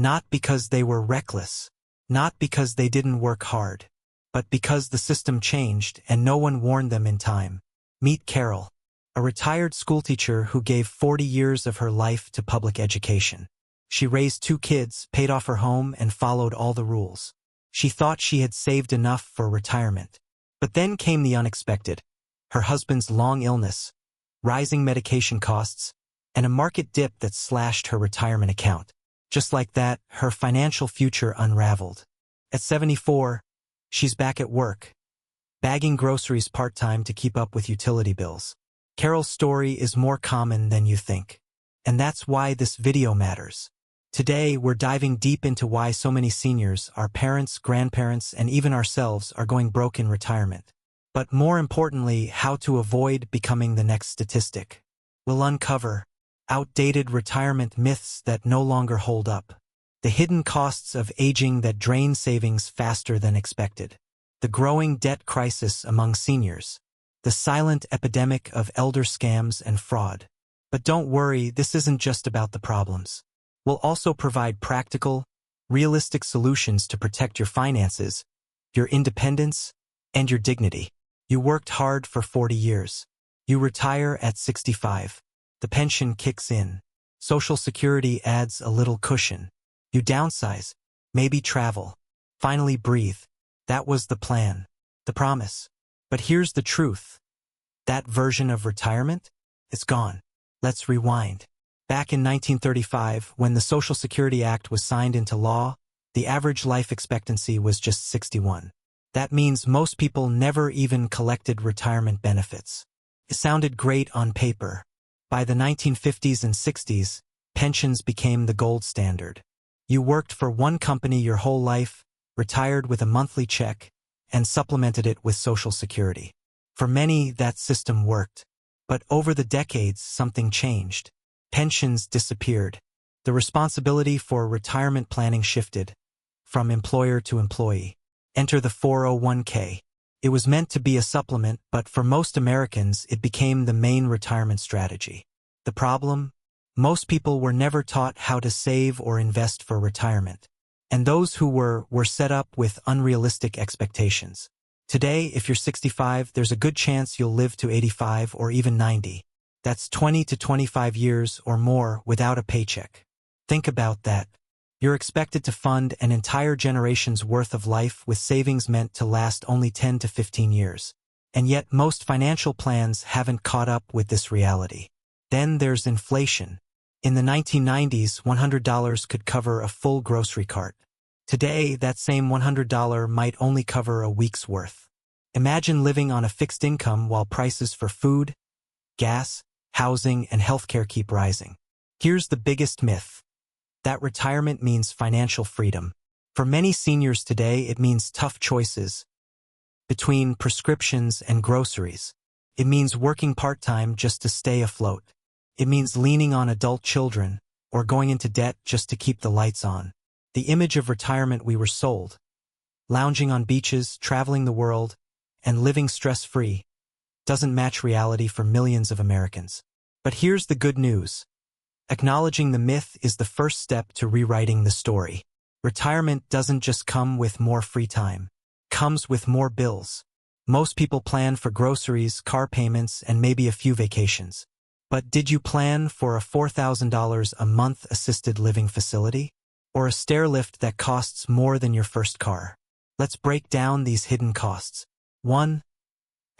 Not because they were reckless, not because they didn't work hard, but because the system changed and no one warned them in time. Meet Carol, a retired schoolteacher who gave 40 years of her life to public education. She raised 2 kids, paid off her home, and followed all the rules. She thought she had saved enough for retirement. But then came the unexpected. Her husband's long illness, rising medication costs, and a market dip that slashed her retirement account. Just like that, her financial future unraveled. At 74, she's back at work, bagging groceries part-time to keep up with utility bills. Carol's story is more common than you think. And that's why this video matters. Today, we're diving deep into why so many seniors, our parents, grandparents, and even ourselves are going broke in retirement. But more importantly, how to avoid becoming the next statistic. We'll uncover outdated retirement myths that no longer hold up, the hidden costs of aging that drain savings faster than expected, the growing debt crisis among seniors, the silent epidemic of elder scams and fraud. But don't worry, this isn't just about the problems. We'll also provide practical, realistic solutions to protect your finances, your independence, and your dignity. You worked hard for 40 years. You retire at 65. The pension kicks in. Social Security adds a little cushion. You downsize, maybe travel. Finally breathe. That was the plan, the promise. But here's the truth. That version of retirement? It's gone. Let's rewind. Back in 1935, when the Social Security Act was signed into law, the average life expectancy was just 61. That means most people never even collected retirement benefits. It sounded great on paper. By the 1950s and 60s, pensions became the gold standard. You worked for one company your whole life, retired with a monthly check, and supplemented it with Social Security. For many, that system worked. But over the decades, something changed. Pensions disappeared. The responsibility for retirement planning shifted from employer to employee. Enter the 401k. It was meant to be a supplement, but for most Americans, it became the main retirement strategy. The problem? Most people were never taught how to save or invest for retirement. And those who were set up with unrealistic expectations. Today, if you're 65, there's a good chance you'll live to 85 or even 90. That's 20 to 25 years or more without a paycheck. Think about that. You're expected to fund an entire generation's worth of life with savings meant to last only 10 to 15 years. And yet most financial plans haven't caught up with this reality. Then there's inflation. In the 1990s, $100 could cover a full grocery cart. Today, that same $100 might only cover a week's worth. Imagine living on a fixed income while prices for food, gas, housing, and healthcare keep rising. Here's the biggest myth. That retirement means financial freedom. For many seniors today, it means tough choices between prescriptions and groceries. It means working part-time just to stay afloat. It means leaning on adult children or going into debt just to keep the lights on. The image of retirement we were sold, lounging on beaches, traveling the world, and living stress-free, doesn't match reality for millions of Americans. But here's the good news. Acknowledging the myth is the first step to rewriting the story. Retirement doesn't just come with more free time. It comes with more bills. Most people plan for groceries, car payments, and maybe a few vacations. But did you plan for a $4,000 a month assisted living facility? Or a stair lift that costs more than your first car? Let's break down these hidden costs. 1.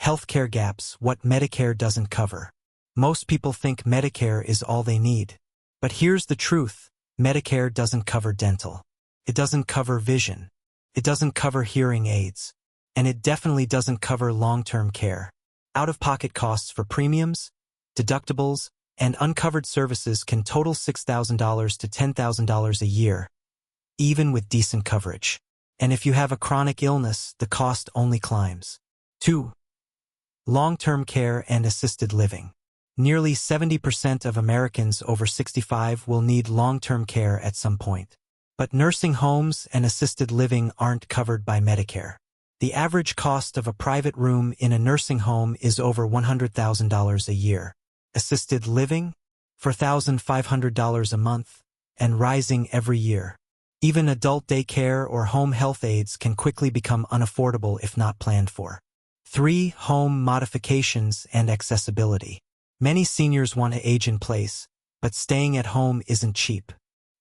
Healthcare gaps, what Medicare doesn't cover. Most people think Medicare is all they need. But here's the truth. Medicare doesn't cover dental. It doesn't cover vision. It doesn't cover hearing aids. And it definitely doesn't cover long-term care. Out-of-pocket costs for premiums, deductibles, and uncovered services can total $6,000 to $10,000 a year, even with decent coverage. And if you have a chronic illness, the cost only climbs. 2. Long-term care and assisted living. Nearly 70% of Americans over 65 will need long-term care at some point. But nursing homes and assisted living aren't covered by Medicare. The average cost of a private room in a nursing home is over $100,000 a year. Assisted living? $4,500 a month, and rising every year. Even adult daycare or home health aides can quickly become unaffordable if not planned for. 3. Home modifications and accessibility. Many seniors want to age in place, but staying at home isn't cheap.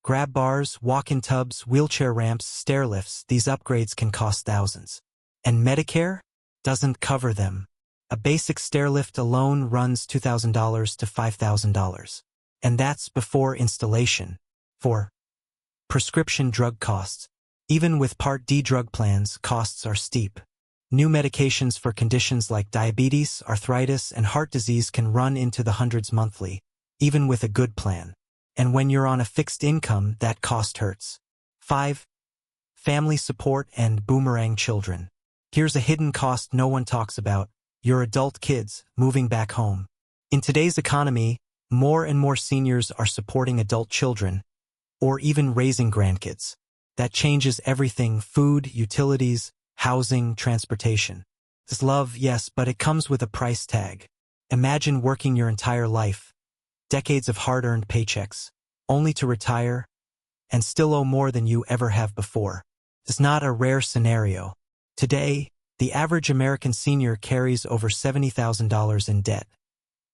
Grab bars, walk-in tubs, wheelchair ramps, stair lifts, these upgrades can cost thousands. And Medicare doesn't cover them. A basic stair lift alone runs $2,000 to $5,000. And that's before installation. 4. Prescription drug costs. Even with Part D drug plans, costs are steep. New medications for conditions like diabetes, arthritis, and heart disease can run into the hundreds monthly, even with a good plan. And when you're on a fixed income, that cost hurts. 5. Family support and boomerang children. Here's a hidden cost no one talks about: your adult kids moving back home. In today's economy, more and more seniors are supporting adult children, or even raising grandkids. That changes everything: food, utilities, housing, transportation. It's love, yes, but it comes with a price tag. Imagine working your entire life, decades of hard-earned paychecks, only to retire and still owe more than you ever have before. It's not a rare scenario. Today, the average American senior carries over $70,000 in debt,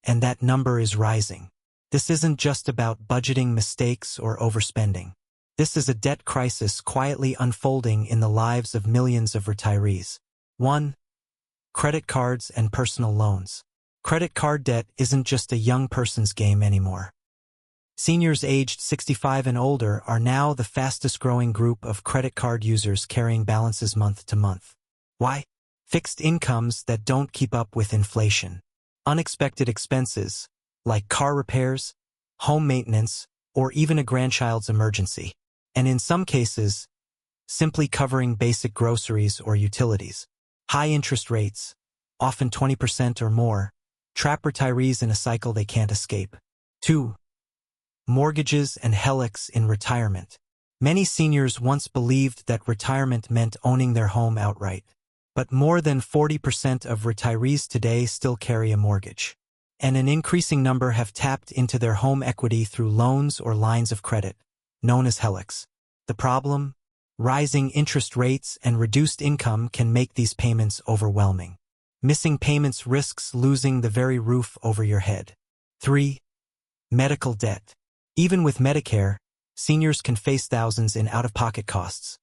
and that number is rising. This isn't just about budgeting mistakes or overspending. This is a debt crisis quietly unfolding in the lives of millions of retirees. 1. Credit cards and personal loans. Credit card debt isn't just a young person's game anymore. Seniors aged 65 and older are now the fastest-growing group of credit card users, carrying balances month to month. Why? Fixed incomes that don't keep up with inflation. Unexpected expenses, like car repairs, home maintenance, or even a grandchild's emergency. And in some cases, simply covering basic groceries or utilities. High interest rates, often 20% or more, trap retirees in a cycle they can't escape. 2. Mortgages and HELOCs in retirement. Many seniors once believed that retirement meant owning their home outright. But more than 40% of retirees today still carry a mortgage. And an increasing number have tapped into their home equity through loans or lines of credit, known as HELOCs. The problem? Rising interest rates and reduced income can make these payments overwhelming. Missing payments risks losing the very roof over your head. 3. Medical debt. Even with Medicare, seniors can face thousands in out-of-pocket costs,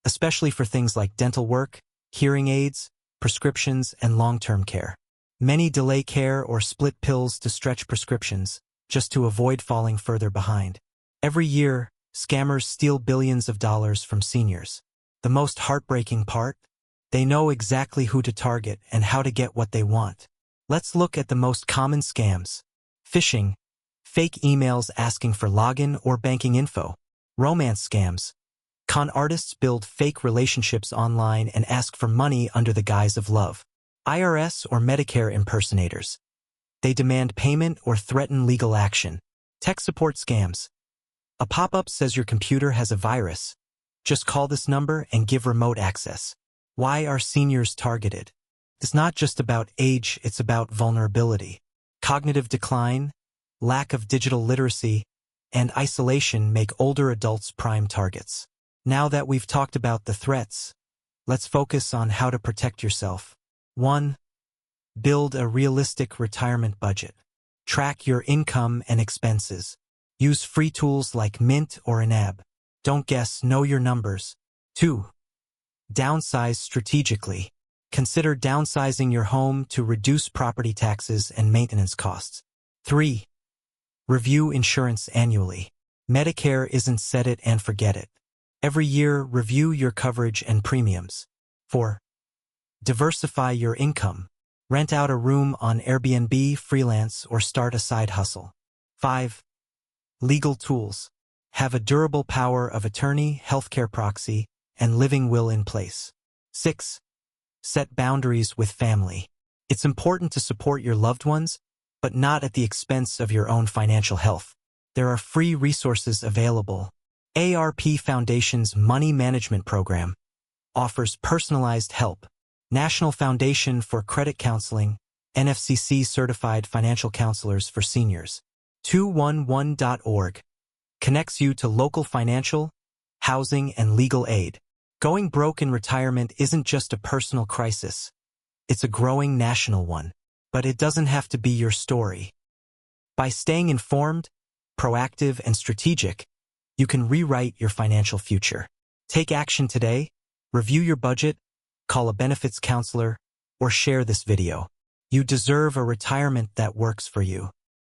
especially for things like dental work, hearing aids, prescriptions, and long-term care. Many delay care or split pills to stretch prescriptions, just to avoid falling further behind. Every year, scammers steal billions of dollars from seniors. The most heartbreaking part? They know exactly who to target and how to get what they want. Let's look at the most common scams. Phishing, fake emails asking for login or banking info. Romance scams. Con artists build fake relationships online and ask for money under the guise of love. IRS or Medicare impersonators. They demand payment or threaten legal action. Tech support scams. A pop-up says your computer has a virus. Just call this number and give remote access. Why are seniors targeted? It's not just about age, it's about vulnerability. Cognitive decline, lack of digital literacy, and isolation make older adults prime targets. Now that we've talked about the threats, let's focus on how to protect yourself. 1. Build a realistic retirement budget. Track your income and expenses. Use free tools like Mint or Anab. Don't guess, know your numbers. 2. Downsize strategically. Consider downsizing your home to reduce property taxes and maintenance costs. 3. Review insurance annually. Medicare isn't set it and forget it. Every year, review your coverage and premiums. 4. Diversify your income. Rent out a room on Airbnb, freelance, or start a side hustle. 5. Legal tools. Have a durable power of attorney, healthcare proxy, and living will in place. 6. Set boundaries with family. It's important to support your loved ones, but not at the expense of your own financial health. There are free resources available. ARP Foundation's Money Management Program offers personalized help. National Foundation for Credit Counseling, NFCC certified financial counselors for seniors. 211.org connects you to local financial, housing, and legal aid. Going broke in retirement isn't just a personal crisis. It's a growing national one. But it doesn't have to be your story. By staying informed, proactive, and strategic, you can rewrite your financial future. Take action today, review your budget, call a benefits counselor, or share this video. You deserve a retirement that works for you.